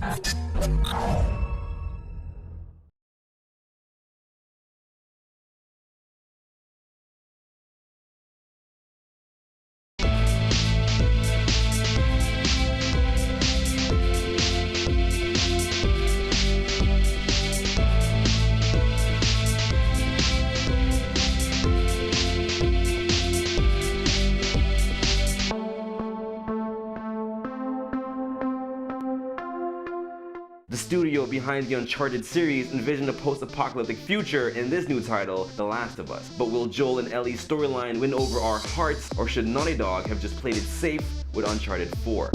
The studio behind the Uncharted series envisioned a post-apocalyptic future in this new title, The Last of Us. But will Joel and Ellie's storyline win over our hearts, or should Naughty Dog have just played it safe with Uncharted 4?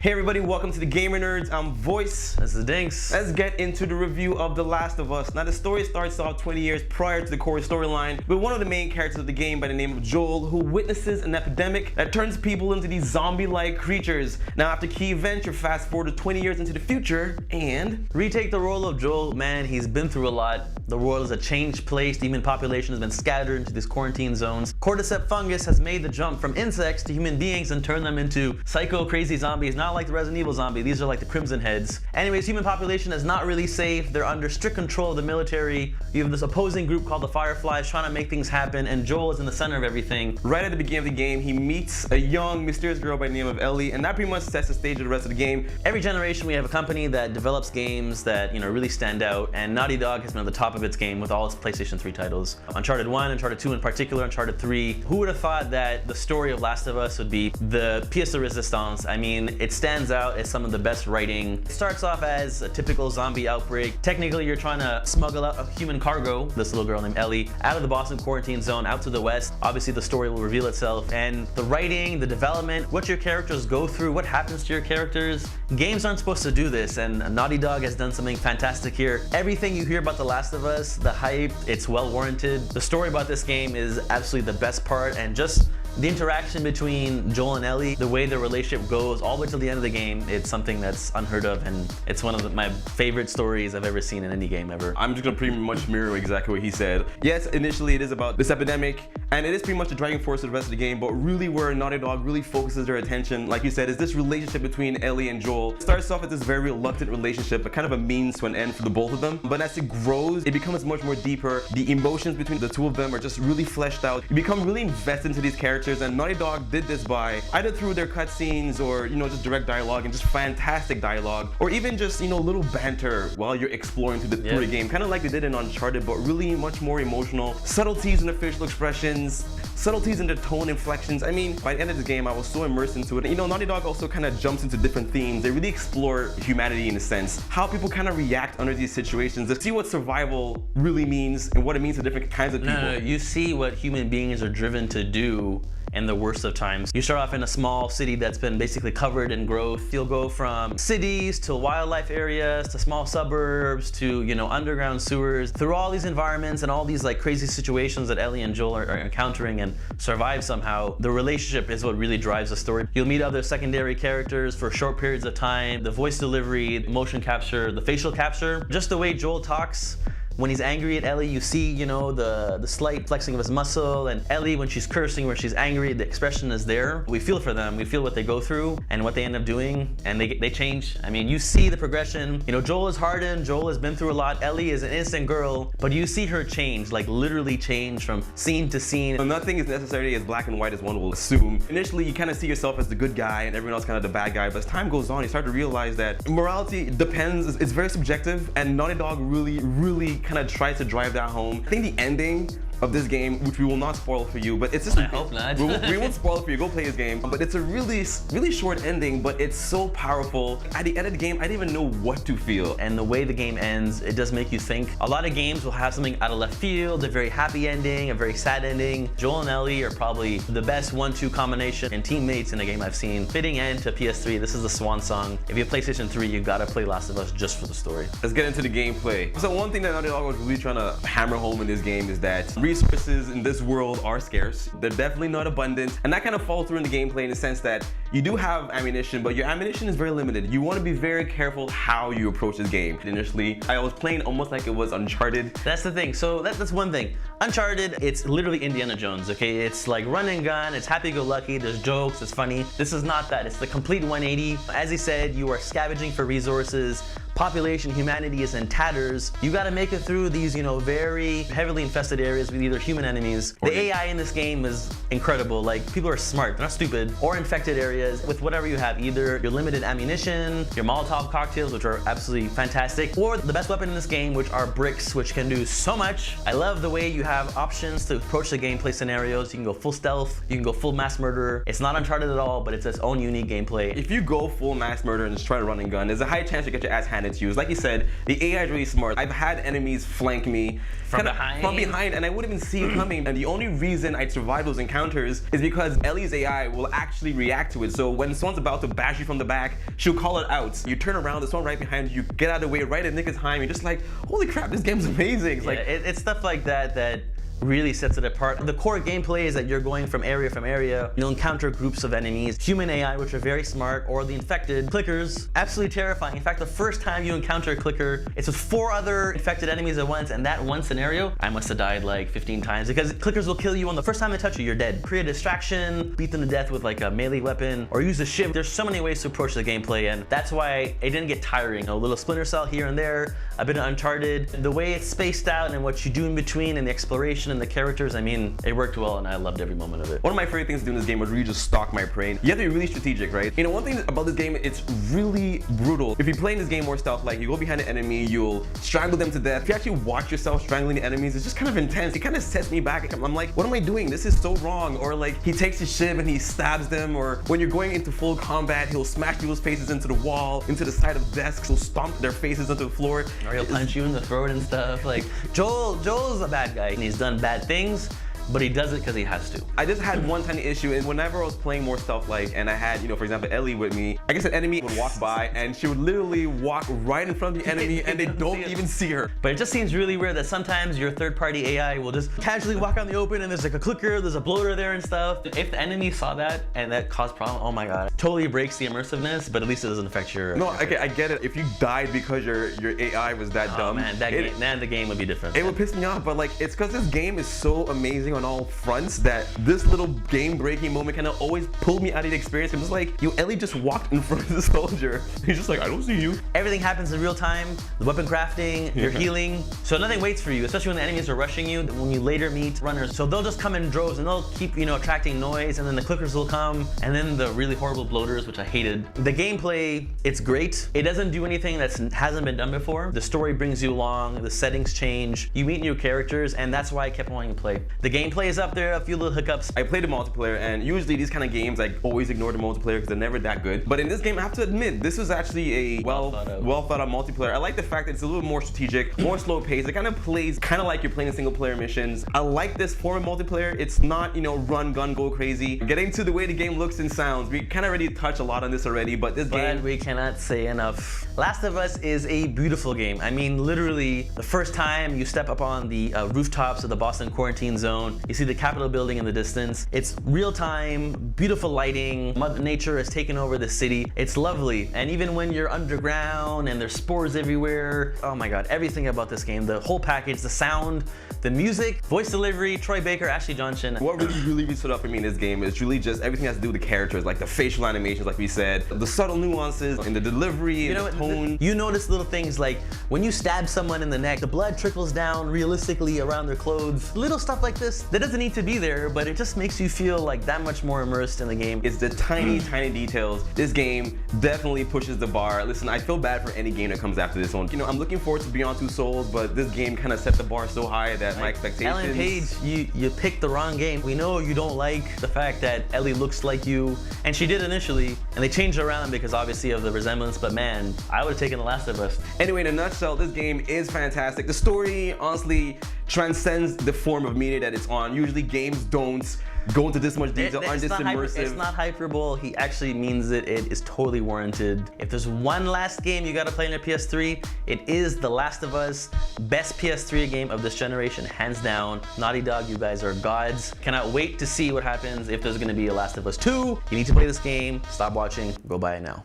Hey everybody, welcome to the GamerNerdz. I'm Voice. This is Dinx. Let's get into the review of The Last of Us. Now the story starts off 20 years prior to the core storyline with one of the main characters of the game by the name of Joel, who witnesses an epidemic that turns people into these zombie-like creatures. Now after key events, you're fast forward to 20 years into the future and retake the role of Joel. Man, he's been through a lot. The world is a changed place. The human population has been scattered into these quarantine zones. Cordyceps fungus has made the jump from insects to human beings and turned them into psycho crazy zombies. Not like the Resident Evil zombie, these are like the Crimson Heads. Anyways, human population is not really safe. They're under strict control of the military. You have this opposing group called the Fireflies trying to make things happen, and Joel is in the center of everything. Right at the beginning of the game, he meets a young, mysterious girl by the name of Ellie, and that pretty much sets the stage of the rest of the game. Every generation we have a company that develops games that, really stand out, and Naughty Dog has been at the top of its game with all its PlayStation 3 titles. Uncharted 1, Uncharted 2 in particular, Uncharted 3. Who would have thought that the story of Last of Us would be the pièce de résistance? I mean, it stands out as some of the best writing. It starts off as a typical zombie outbreak. Technically, you're trying to smuggle out a human cargo, this little girl named Ellie, out of the Boston quarantine zone, out to the west. Obviously, the story will reveal itself. And the writing, the development, what your characters go through, what happens to your characters. Games aren't supposed to do this, and Naughty Dog has done something fantastic here. Everything you hear about The Last of Us, the hype, it's well warranted. The story about this game is absolutely the best part, and just the interaction between Joel and Ellie, the way their relationship goes all the way till the end of the game, it's something that's unheard of, and it's one of my favorite stories I've ever seen in any game ever. I'm just gonna pretty much mirror exactly what he said. Yes, initially it is about this epidemic, and it is pretty much the driving force of the rest of the game, but really where Naughty Dog really focuses their attention, like you said, is this relationship between Ellie and Joel. It starts off as this very reluctant relationship, but kind of a means to an end for the both of them. But as it grows, it becomes much more deeper. The emotions between the two of them are just really fleshed out. You become really invested into these characters, and Naughty Dog did this by either through their cutscenes or just direct dialogue and just fantastic dialogue, or even just little banter while you're exploring through the game, kind of like they did in Uncharted, but really much more emotional. Subtleties in their facial expressions, subtleties in their tone inflections. I mean, by the end of the game, I was so immersed into it. Naughty Dog also kind of jumps into different themes. They really explore humanity in a sense, how people kind of react under these situations, to see what survival really means and what it means to different kinds of people. No, you see what human beings are driven to do in the worst of times. You start off in a small city that's been basically covered in growth. You'll go from cities to wildlife areas to small suburbs to underground sewers. Through all these environments and all these like crazy situations that Ellie and Joel are encountering and survive somehow, the relationship is what really drives the story. You'll meet other secondary characters for short periods of time. The voice delivery, the motion capture, the facial capture, just the way Joel talks. When he's angry at Ellie, you see, the slight flexing of his muscle, and Ellie, when she's cursing, when she's angry, the expression is there. We feel for them. We feel what they go through and what they end up doing, and they change. I mean, you see the progression. Joel is hardened. Joel has been through a lot. Ellie is an innocent girl, but you see her change, like literally change from scene to scene. So nothing is necessarily as black and white as one will assume. Initially, you kind of see yourself as the good guy and everyone else kind of the bad guy, but as time goes on, you start to realize that morality depends, it's very subjective, and Naughty Dog really kind of tries to drive that home. I think the ending of this game, which we will not spoil for you, but it's just— I hope not. we won't spoil it for you, go play this game. But it's a really short ending, but it's so powerful. At the end of the game, I didn't even know what to feel. And the way the game ends, it does make you think. A lot of games will have something out of left field, a very happy ending, a very sad ending. Joel and Ellie are probably the best 1-2 combination and teammates in a game I've seen. Fitting end to PS3, this is the swan song. If you have PlayStation 3, you gotta play Last of Us just for the story. Let's get into the gameplay. So one thing that Naughty Dog was really trying to hammer home in this game is that resources in this world are scarce. They're definitely not abundant, and that kind of falls through in the gameplay in the sense that you do have ammunition, but your ammunition is very limited. You want to be very careful how you approach this game. Initially, I was playing almost like it was Uncharted. That's the thing. So that's one thing. Uncharted, it's literally Indiana Jones, okay? It's like run and gun, it's happy-go-lucky, there's jokes, it's funny. This is not that, it's the complete 180. As he said, you are scavenging for resources. Population, humanity is in tatters. You gotta make it through these, very heavily infested areas with either human enemies. The AI in this game is incredible. Like, people are smart, they're not stupid. Or infected areas with whatever you have, either your limited ammunition, your Molotov cocktails, which are absolutely fantastic, or the best weapon in this game, which are bricks, which can do so much. I love the way you have options to approach the gameplay scenarios. You can go full stealth, you can go full mass murder. It's not Uncharted at all, but it's its own unique gameplay. If you go full mass murder and just try to run and gun, there's a high chance you get your ass handed to you. Like you said, the AI is really smart. I've had enemies flank me from behind, and I wouldn't even see it coming. And the only reason I'd survive those encounters is because Ellie's AI will actually react to it. So when someone's about to bash you from the back, she'll call it out. You turn around, there's someone right behind you, get out of the way right at the nick of time. You're just like, holy crap, this game's amazing. It's it's stuff like that that really sets it apart. The core gameplay is that you're going from area. You'll encounter groups of enemies, human AI, which are very smart, or the infected clickers, absolutely terrifying. In fact, the first time you encounter a clicker, it's with 4 other infected enemies at once, and that one scenario, I must have died like 15 times because clickers will kill you on the first time they touch you, you're dead. Create a distraction, beat them to death with like a melee weapon, or use a shiv. There's so many ways to approach the gameplay, and that's why it didn't get tiring. A little Splinter Cell here and there, a bit of Uncharted. The way it's spaced out and what you do in between and the exploration and the characters, I mean, it worked well and I loved every moment of it. One of my favorite things to do in this game was really just stalk my prey. You have to be really strategic, right? One thing about this game, it's really brutal. If you play in this game more stealth-like, you go behind an enemy, you'll strangle them to death. If you actually watch yourself strangling the enemies, it's just kind of intense. It kind of sets me back. I'm like, what am I doing? This is so wrong. Or like, he takes his shiv and he stabs them, or when you're going into full combat, he'll smash people's faces into the wall, into the side of desks, he'll stomp their faces into the floor. Or he'll punch you in the throat and stuff. Like, Joel's a bad guy and he's done bad things, but he does it because he has to. I just had one tiny issue, and whenever I was playing more stealth-like and I had, for example, Ellie with me, I guess an enemy would walk by and she would literally walk right in front of the enemy and they don't even see her. But it just seems really weird that sometimes your third-party AI will just casually walk out in the open and there's like a clicker, there's a bloater there and stuff. If the enemy saw that and that caused problem, oh my god. Totally breaks the immersiveness, but at least it doesn't affect your... No, okay, I get it. If you died because your AI was that dumb, man, the game would be different. It would piss me off, but like, it's because this game is so amazing on all fronts that this little game-breaking moment kind of always pulled me out of the experience. I'm just like, Ellie just walked in front of the soldier. He's just like, I don't see you. Everything happens in real time. The weapon crafting, your healing. So nothing waits for you, especially when the enemies are rushing you, when you later meet runners. So they'll just come in droves and they'll keep, attracting noise, and then the clickers will come, and then the really horrible bloaters, which I hated. The gameplay, it's great. It doesn't do anything that hasn't been done before. The story brings you along, the settings change, you meet new characters, and that's why I kept wanting to play. The gameplay is up there, a few little hiccups. I played the multiplayer, and usually these kind of games, I always ignore the multiplayer because they're never that good. But in this game, I have to admit, this is actually a well thought out multiplayer. I like the fact that it's a little more strategic, more slow paced. It kind of plays kind of like you're playing single player missions. I like this form of multiplayer. It's not, run, gun, go crazy. Getting to the way the game looks and sounds, we kind of already touched a lot on this already, but this game... we cannot say enough. Last of Us is a beautiful game. I mean, literally, the first time you step up on the rooftops of the Boston quarantine zone, you see the Capitol building in the distance. It's real time, beautiful lighting. Mother Nature has taken over the city. It's lovely. And even when you're underground and there's spores everywhere, oh my god, everything about this game, the whole package, the sound, the music, voice delivery, Troy Baker, Ashley Johnson. What really stood out for me in this game is truly just everything has to do with the characters, like the facial animations, like we said, the subtle nuances in the delivery, and the tone. You notice little things like when you stab someone in the neck, the blood trickles down realistically around their clothes. Little stuff like this that doesn't need to be there, but it just makes you feel like that much more immersed in the game. It's the tiny details. This game definitely pushes the bar. Listen, I feel bad for any game that comes after this one. I'm looking forward to Beyond Two Souls, but this game kind of set the bar so high that my expectations... Ellen Page, you picked the wrong game. We know you don't like the fact that Ellie looks like you, and she did initially, and they changed it around because obviously of the resemblance, but man, I would have taken The Last of Us. Anyway, in a nutshell, this game is fantastic. The story, honestly, transcends the form of media that it's on. Usually games don't go into this much detail, aren't this immersive. It's not hyperbole. He actually means it. It is totally warranted. If there's one last game you gotta play on your PS3, it is The Last of Us. Best PS3 game of this generation, hands down. Naughty Dog, you guys are gods. Cannot wait to see what happens if there's gonna be a Last of Us 2. You need to play this game. Stop watching. Go buy it now.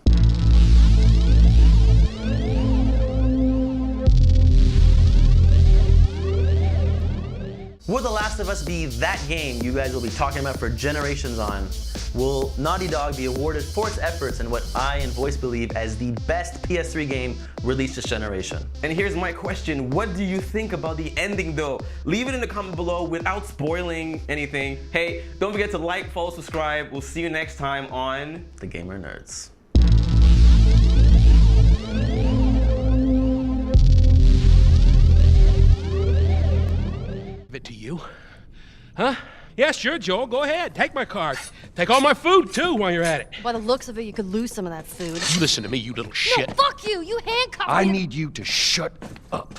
Will The Last of Us be that game you guys will be talking about for generations on? Will Naughty Dog be awarded for its efforts in what I and Voice believe as the best PS3 game released this generation? And here's my question, what do you think about the ending though? Leave it in the comment below without spoiling anything. Hey, don't forget to like, follow, subscribe. We'll see you next time on The GamerNerdz. Give it to you? Huh? Yeah, sure, Joel. Go ahead. Take my card. Take all my food, too, while you're at it. By the looks of it, you could lose some of that food. You listen to me, you little shit. No, fuck you! You handcuffed me! I need you to shut up.